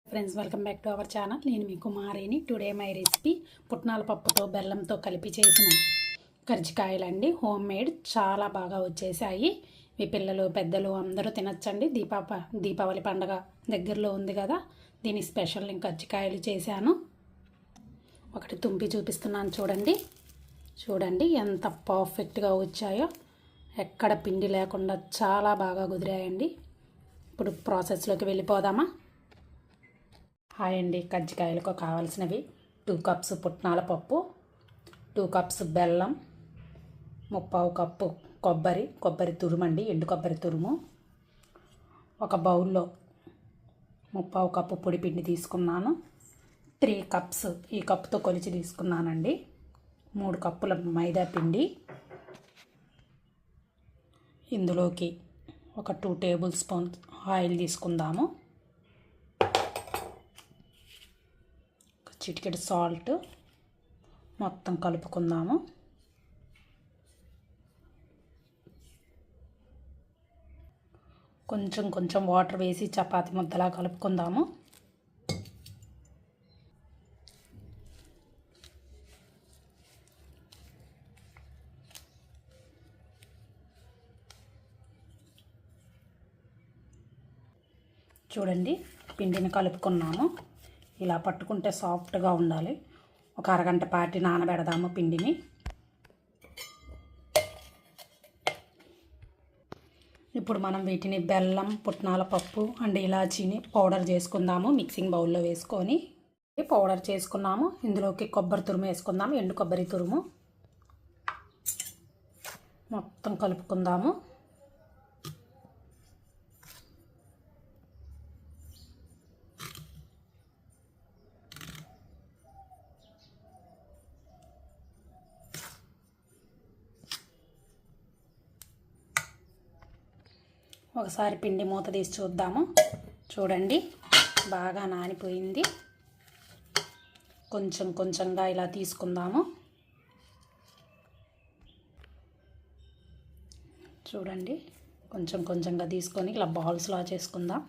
Friends, welcome back to our channel. నేను మీ కుమారిని. Today my recipe పుట్నాల పప్పుతో బెల్లంతో కలిపి చేసిన కర్జికాయలండి. హోమ్ మేడ్, చాలా బాగా వచ్చేసాయి. మీ పిల్లలు పెద్దలు అందరూ తినచ్చండి. దీపావళి పండగ దగ్గరలో ఉంది కదా, దీని స్పెషల్ నేను కర్జికాయలు చేశాను. ఒకటి తుంపి చూపిస్తున్నాను, చూడండి ఎంత పర్ఫెక్ట్గా వచ్చాయో. ఎక్కడ పిండి లేకుండా చాలా బాగా కుదిరాయండి. ఇప్పుడు ప్రాసెస్లోకి వెళ్ళిపోదామా? హాయ్ అండి. కజ్జికాయలకు కావాల్సినవి 2 కప్స్ పుట్నాల పప్పు, 2 కప్స్ బెల్లం, 3/4 కప్పు కొబ్బరి తురుమండి, ఎండు కొబ్బరి తురుము. ఒక బౌల్లో 3/4 కప్పు పొడి పిండి తీసుకున్నాను. 3 కప్స్ ఈ కప్పుతో కొలిచి తీసుకున్నానండి. 3 కప్పుల మైదా పిండి. ఇందులోకి ఒక 2 టేబుల్ స్పూన్స్ ఆయిల్ తీసుకుందాము. చిటికెడు సాల్ట్, మొత్తం కలుపుకుందాము. కొంచెం వాటర్ వేసి చపాతీ ముద్దలా కలుపుకుందాము. చూడండి, పిండిని కలుపుకున్నాము. ఇలా పట్టుకుంటే సాఫ్ట్గా ఉండాలి. ఒక అరగంట పాటు నానబెడదాము పిండిని. ఇప్పుడు మనం వీటిని బెల్లం, పుట్నాల పప్పు అండ్ ఇలాచీని పౌడర్ చేసుకుందాము. మిక్సింగ్ బౌల్లో వేసుకొని పౌడర్ చేసుకున్నాము. ఇందులోకి కొబ్బరి తురుము వేసుకుందాము, ఎండు కొబ్బరి తురుము. మొత్తం కలుపుకుందాము. ఒకసారి పిండి మూత తీసి చూద్దాము. చూడండి, బాగా నానిపోయింది. కొంచెంగా ఇలా తీసుకుందాము. చూడండి, కొంచెంగా తీసుకొని ఇలా బాల్స్లా చేసుకుందాం.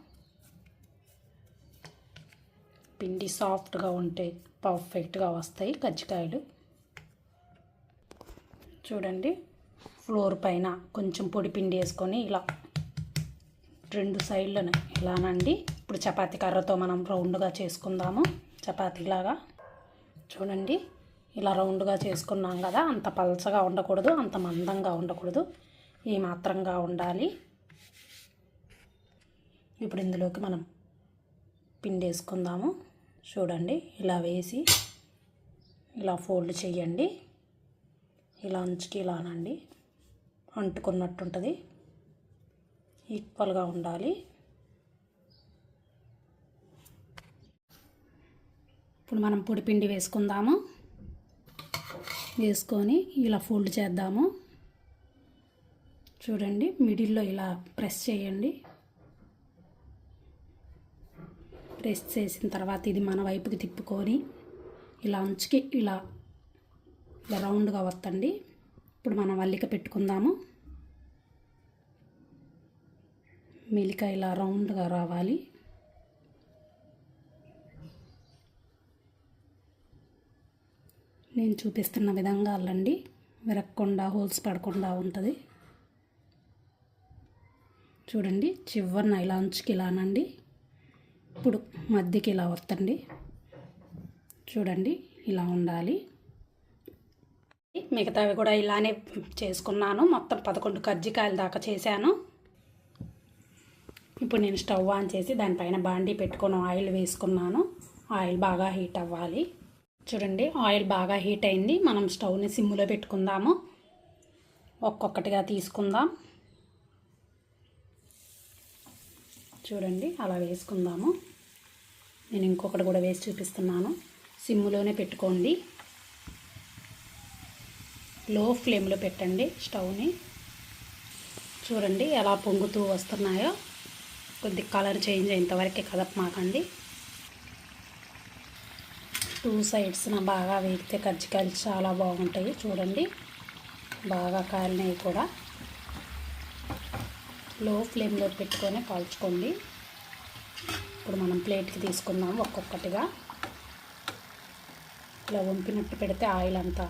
పిండి సాఫ్ట్గా ఉంటే పర్ఫెక్ట్గా వస్తాయి కజ్జికాయలు. చూడండి, ఫ్లోర్ పైన కొంచెం పొడి పిండి వేసుకొని ఇలా 2 సైడ్లను ఇలానండి. ఇప్పుడు చపాతీ కర్రతో మనం రౌండ్గా చేసుకుందాము, చపాతీలాగా. చూడండి, ఇలా రౌండ్గా చేసుకున్నాం కదా, అంత పల్చగా ఉండకూడదు, అంత మందంగా ఉండకూడదు, ఈ మాత్రంగా ఉండాలి. ఇప్పుడు ఇందులోకి మనం పిండి వేసుకుందాము. చూడండి, ఇలా వేసి ఇలా ఫోల్డ్ చేయండి. ఇలా అంచుకి ఇలానండి, అంటుకున్నట్టు ఉంటుంది, ఈక్వల్గా ఉండాలి. ఇప్పుడు మనం పొడి పిండి వేసుకుందాము. వేసుకొని ఇలా ఫోల్డ్ చేద్దాము. చూడండి, మిడిల్లో ఇలా ప్రెస్ చేయండి. ప్రెస్ చేసిన తర్వాత ఇది మన వైపుకి తిప్పుకొని ఇలా అంచుకి ఇలా రౌండ్గా వత్తండి. ఇప్పుడు మనం అల్లిక పెట్టుకుందాము. మెలిక ఇలా రౌండ్గా రావాలి. నేను చూపిస్తున్న విధంగా అల్లండి, విరక్కుండా హోల్స్ పడకుండా ఉంటుంది. చూడండి, చివరిన ఇలా అంచుకి ఇలానండి. ఇప్పుడు మధ్యకి ఇలా వత్తండి. చూడండి, ఇలా ఉండాలి. మిగతావి కూడా ఇలానే చేసుకున్నాను. మొత్తం 11 కజ్జికాయల దాకా చేశాను. ఇప్పుడు నేను స్టవ్ ఆన్ చేసి దానిపైన బాండీ పెట్టుకొని ఆయిల్ వేసుకున్నాను. ఆయిల్ బాగా హీట్ అవ్వాలి. చూడండి, ఆయిల్ బాగా హీట్ అయింది. మనం స్టవ్ని సిమ్లో పెట్టుకుందాము. ఒక్కొక్కటిగా తీసుకుందాం. చూడండి, అలా వేసుకుందాము. నేను ఇంకొకటి కూడా వేసి చూపిస్తున్నాను. సిమ్లోనే పెట్టుకోండి, లో ఫ్లేమ్లో పెట్టండి స్టవ్ని. చూడండి, ఎలా పొంగుతూ వస్తున్నాయో. కొద్ది కలర్ చేంజ్ అయ్యేంతవరకే కదపమాకండి. 2 సైడ్స్న బాగా వేగితే కజ్జికాయలు చాలా బాగుంటాయి. చూడండి, బాగా కాలినవి కూడా. లో ఫ్లేమ్లో పెట్టుకొని కాల్చుకోండి. ఇప్పుడు మనం ప్లేట్కి తీసుకుందాం ఒక్కొక్కటిగా. ఇలా వంపినట్టు పెడితే ఆయిల్ అంతా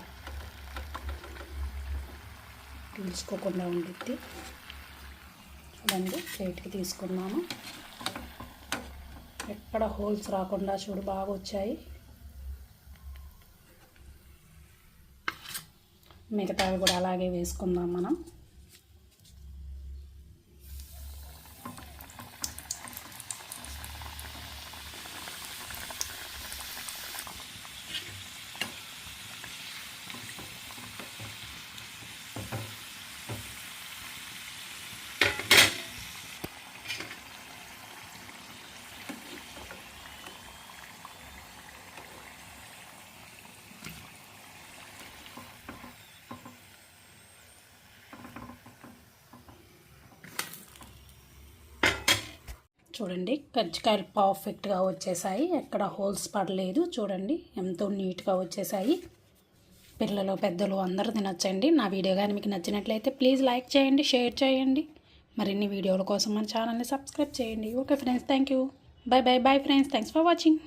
పీల్చుకోకుండా ఉండిద్ది. చూడండి, ప్లేట్కి తీసుకున్నాము. ఎక్కడ హోల్స్ రాకుండా చూడు, బాగా వచ్చాయి. మిగతావి కూడా అలాగే వేసుకుందాం మనం. చూడండి, కజ్జికాయలు పర్ఫెక్ట్గా వచ్చేసాయి, ఎక్కడ హోల్స్ పడలేదు. చూడండి ఎంతో నీట్గా వచ్చేసాయి. పిల్లలు పెద్దలు అందరూ తినొచ్చండి. నా వీడియో కానీ మీకు నచ్చినట్లయితే ప్లీజ్ లైక్ చేయండి, షేర్ చేయండి. మరిన్ని వీడియోల కోసం మన ఛానల్ని సబ్స్క్రైబ్ చేయండి. Okay friends, thank you. Bye friends, thanks for watching.